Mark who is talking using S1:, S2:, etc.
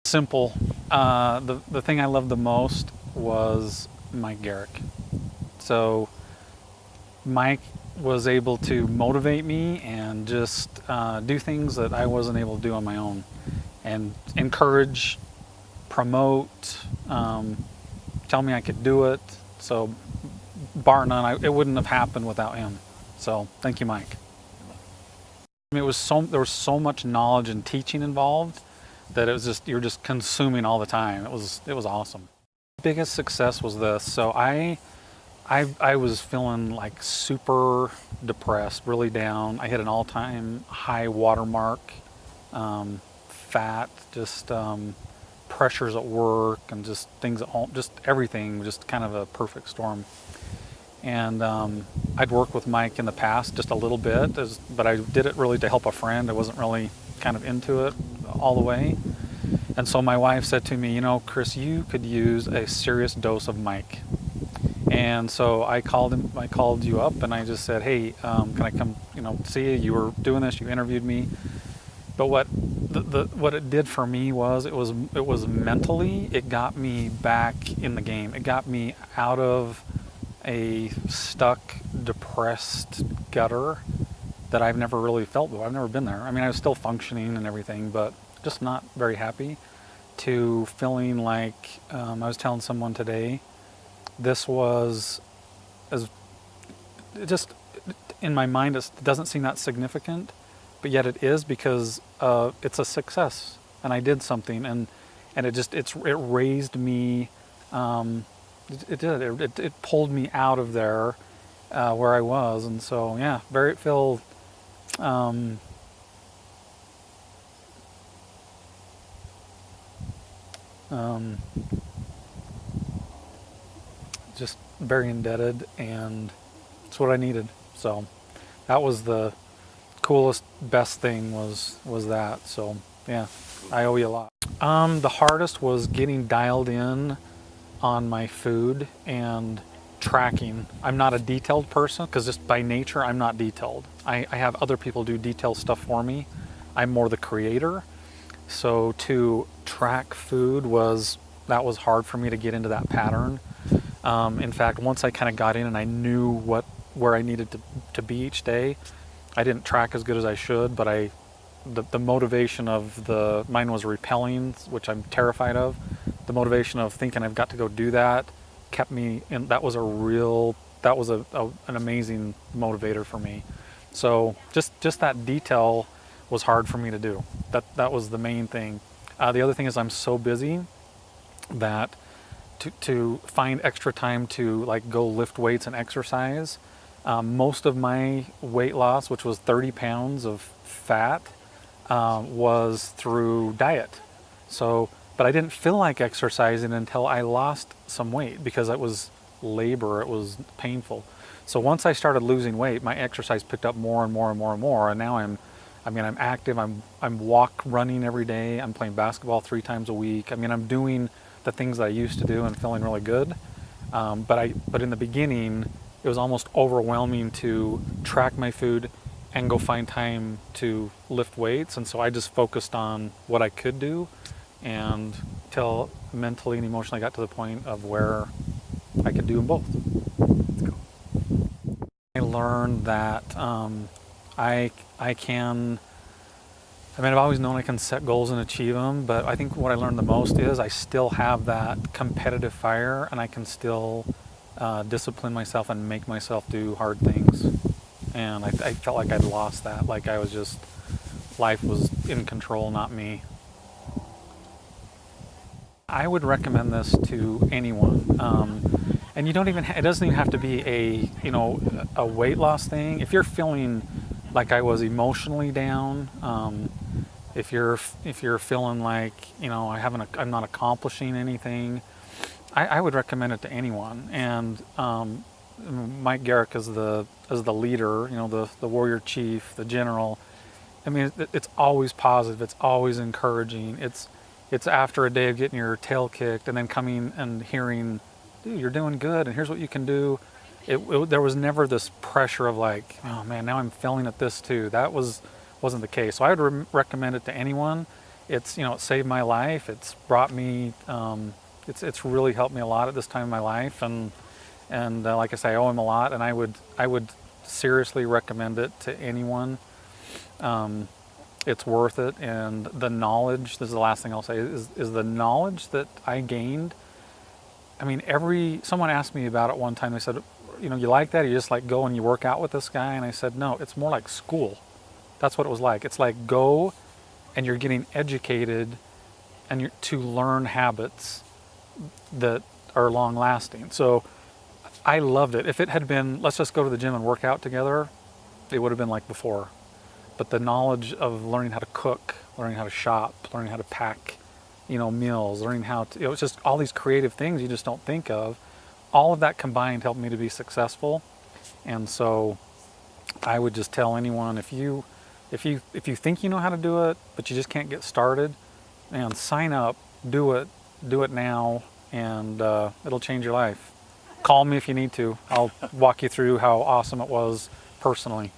S1: Simple. The thing I loved the most was Mike Garrick. So Mike was able to motivate me and just do things that I wasn't able to do on my own, and encourage, promote, tell me I could do it. So bar none, it wouldn't have happened without him. So thank you, Mike. I mean, there was so much knowledge and teaching involved that it was just, you're just consuming all the time. It was awesome. Biggest success was this. So I was feeling like super depressed, really down. I hit an all-time high watermark, fat, just pressures at work, and just things at home, just everything, just kind of a perfect storm. And I'd worked with Mike in the past just a little bit, but I did it really to help a friend. I wasn't really kind of into it all the way. And so my wife said to me, you know, Kris, you could use a serious dose of Mike. And so I called you up, and I just said, hey, can I come, see you? You were doing this, you interviewed me. But what it did for me was, it was mentally, it got me back in the game. It got me out of a stuck, depressed gutter that I've never really felt before. I've never been there. I mean, I was still functioning and everything, but just not very happy, to feeling like, I was telling someone today, this was, as just in my mind, it doesn't seem that significant, but yet it is, because it's a success, and I did something, and it raised me. It pulled me out of there, where I was, and so yeah, feel just very indebted, and it's what I needed. So that was the coolest, best thing was that. So yeah, I owe you a lot. The hardest was getting dialed in on my food and tracking. I'm not a detailed person, because just by nature I'm not detailed. I have other people do detailed stuff for me. I'm more the creator. So to track food was hard for me to get into that pattern. In fact, once I kind of got in and I knew where I needed to be each day, I didn't track as good as I should, but the motivation of mine was repelling, which I'm terrified of. The motivation of thinking I've got to go do that kept me in. That was an amazing motivator for me. So just that detail was hard for me to do. That was the main thing. The other thing is, I'm so busy that to find extra time to like go lift weights and exercise. Most of my weight loss, which was 30 pounds of fat, was through diet. So, but I didn't feel like exercising until I lost some weight, because it was labor, it was painful. So once I started losing weight, my exercise picked up more and more and more and more, and now I'm active. I'm running every day. I'm playing basketball 3 times a week. I mean, I'm doing the things that I used to do and feeling really good. But in the beginning, it was almost overwhelming to track my food and go find time to lift weights. And so I just focused on what I could do, and till mentally and emotionally I got to the point of where I could do them both. I learned that I've always known I can set goals and achieve them, but I think what I learned the most is I still have that competitive fire, and I can still discipline myself and make myself do hard things. And I felt like I'd lost that, like life was in control, not me. I would recommend this to anyone. And it doesn't even have to be a weight loss thing. If you're feeling like I was emotionally down, if you're feeling like, I'm not accomplishing anything, I would recommend it to anyone. And Mike Garrick is the leader, the warrior chief, the general. I mean, it's always positive. It's always encouraging. It's after a day of getting your tail kicked and then coming and hearing, dude, you're doing good, and here's what you can do. There was never this pressure of like, oh man, now I'm failing at this too. That wasn't the case. So I would recommend it to anyone. it's, you know, it saved my life. It's brought me, it's really helped me a lot at this time in my life. And like I say, I owe him a lot, and I would seriously recommend it to anyone. It's worth it. And the knowledge, this is the last thing I'll say, is the knowledge that I gained. I mean, someone asked me about it one time. They said, you know, you like that? You just like go and you work out with this guy? And I said, no, it's more like school. That's what it was like. It's like go and you're getting educated and you're to learn habits that are long lasting. So I loved it. If it had been, let's just go to the gym and work out together, it would have been like before. But the knowledge of learning how to cook, learning how to shop, learning how to pack, you know, meals, learning how to, you know, it's just all these creative things you just don't think of. All of that combined helped me to be successful. And so I would just tell anyone, if you think you know how to do it, but you just can't get started, man, sign up, do it now, and it'll change your life. Call me if you need to. I'll walk you through how awesome it was personally.